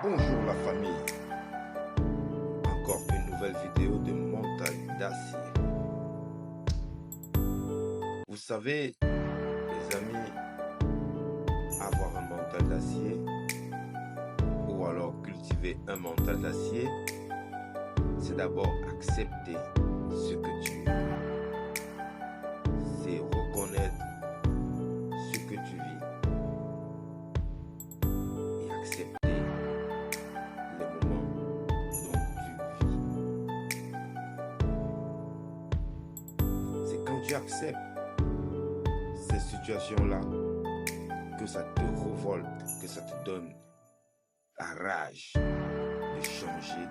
Bonjour la famille, encore une nouvelle vidéo de mental d'acier. Vous savez, les amis, avoir un mental d'acier ou alors cultiver un mental d'acier, c'est d'abord accepter ce que tu es. C'est reconnaître ce que tu vis et accepter les moments dont tu vis. C'est quand tu acceptes ces situations-là que ça te révolte, que ça te donne la rage de changer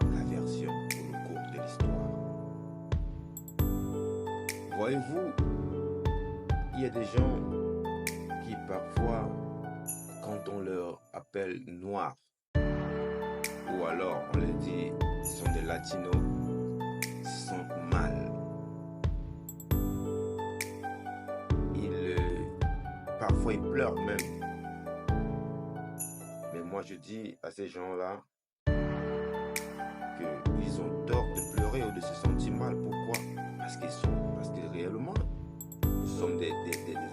la version ou le cours de l'histoire. Voyez-vous, il y a des gens qui parfois, quand on leur appelle noirs, ou alors on leur dit ce sont des latinos, se sentent mal. Parfois ils pleurent même. Mais moi je dis à ces gens-là qu'ils ont tort de pleurer ou de se sentir mal. Pourquoi? Parce que réellement, nous sommes des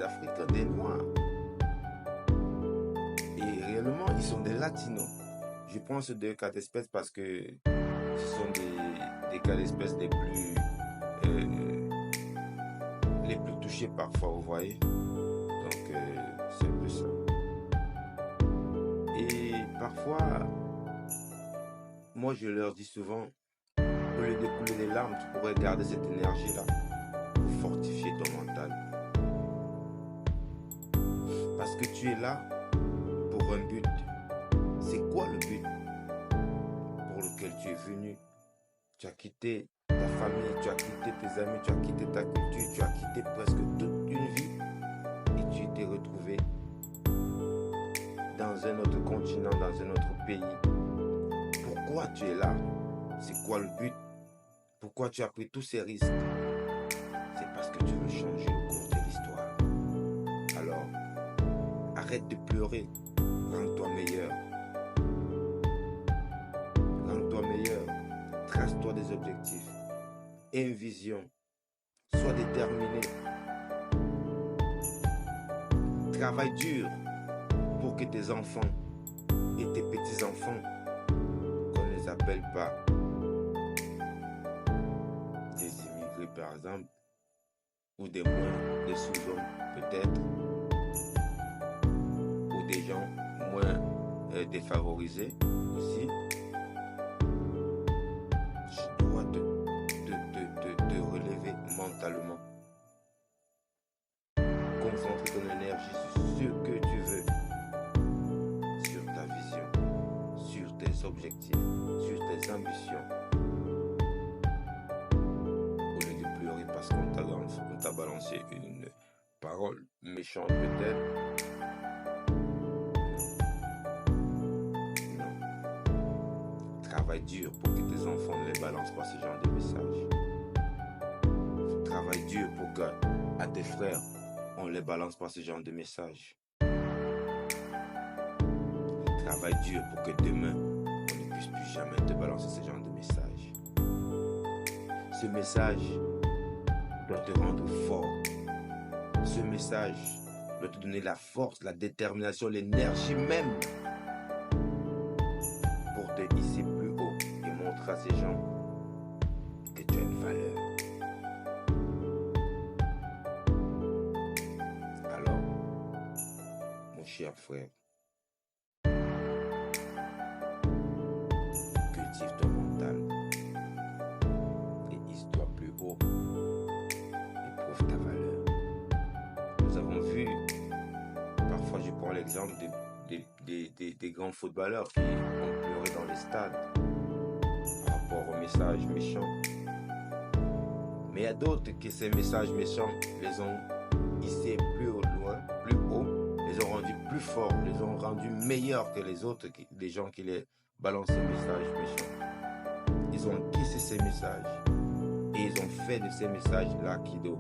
Africains, des Noirs. Et réellement, ils sont des Latinos. Je prends ces deux cas d'espèce parce que ce sont des cas d'espèce les plus touchés parfois, vous voyez. Donc, c'est un peu ça. Et parfois, moi je leur dis souvent, au lieu de couler des larmes, tu pourrais garder cette énergie-là pour fortifier ton mental. Parce que tu es là pour un but. C'est quoi le but pour lequel tu es venu? Tu as quitté ta famille, tu as quitté tes amis, tu as quitté ta culture, tu as quitté presque toute une vie et tu t'es retrouvé dans un autre continent, dans un autre pays. Pourquoi tu es là? C'est quoi le but? Pourquoi tu as pris tous ces risques? C'est parce que tu veux changer le cours de l'histoire. Alors, arrête de pleurer. Rends-toi meilleur. Rends-toi meilleur. Trace-toi des objectifs. Aie une vision. Sois déterminé. Travaille dur pour que tes enfants et tes petits-enfants, qu'on ne les appelle pas des immigrés par exemple, ou des sous-hommes peut-être, ou des gens moins défavorisés aussi, tu dois te relever mentalement. Concentre ton énergie sur ce que tu veux, sur ta vision, sur tes objectifs, sur tes ambitions. Au lieu de pleurer parce qu'on t'a balancé une parole méchante peut-être. Non. Travaille dur pour que tes enfants ne les balancent pas ce genre de messages. Travaille dur pour que à tes frères, on ne les balance pas ce genre de messages. Travaille dur pour que demain, on ne puisse plus jamais te balancer ce genre de messages. Ce message doit te rendre fort. Ce message doit te donner la force, la détermination, l'énergie même pour te hisser plus haut et montrer à ces gens que tu as une valeur. Alors, mon cher frère, cultive ton mental et hisse-toi plus haut et prouve ta valeur. Nous avons vu, parfois je prends l'exemple des grands footballeurs qui ont pleuré dans les stades par rapport aux messages méchants. Mais il y a d'autres que ces messages méchants les ont hissés plus haut, les ont rendus plus forts, les ont rendus meilleurs que les autres, les gens qui les balancent ces messages méchants. Ils ont encaissé ces messages et ils ont fait de ces messages-là Kido.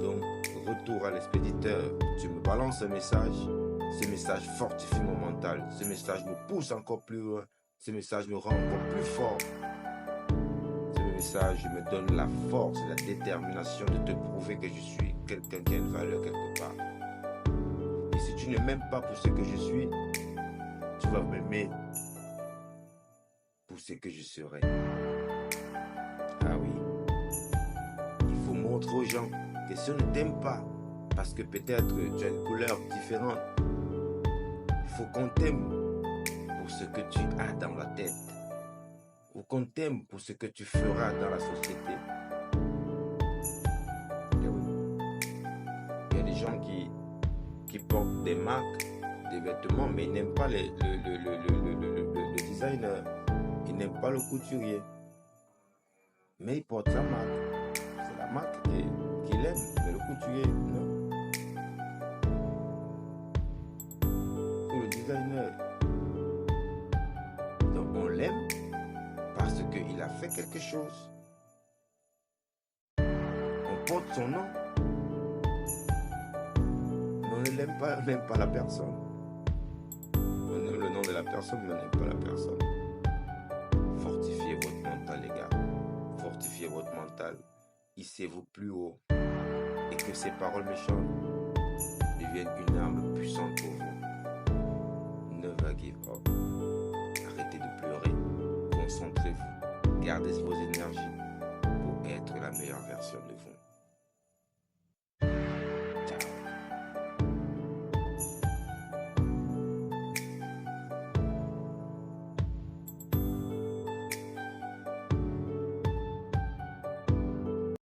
Donc, retour à l'expéditeur, tu me balances un message, Ce message fortifie mon mental. Ce message me pousse encore plus loin. Ce message me rend encore plus fort. Ce message me donne la force et la détermination de te prouver que je suis quelqu'un qui a une valeur quelque part. Et si tu ne m'aimes pas pour ce que je suis, tu vas m'aimer pour ce que je serai. Ah oui. Il faut montrer aux gens que si on ne t'aime pas, parce que peut-être tu as une couleur différente, il faut qu'on t'aime pour ce que tu as dans la tête. Ou qu'on t'aime pour ce que tu feras dans la société. Et oui. Il y a des gens qui portent des marques, des vêtements, mais ils n'aiment pas le designer. Ils n'aiment pas le couturier. Mais ils portent sa marque. C'est la marque qu'il aime, mais le couturier, non. Ou le designer. Donc on l'aime parce qu'il a fait quelque chose. On porte son nom. Mais on ne l'aime pas, on n'aime pas la personne. On aime le nom de la personne, mais on n'aime pas la personne. Fortifiez votre mental, les gars. Fortifiez votre mental. Hissez-vous plus haut. Et que ces paroles méchantes deviennent une arme puissante pour vous. Never give up. Arrêtez de pleurer. Concentrez-vous. Gardez vos énergies pour être la meilleure version de vous.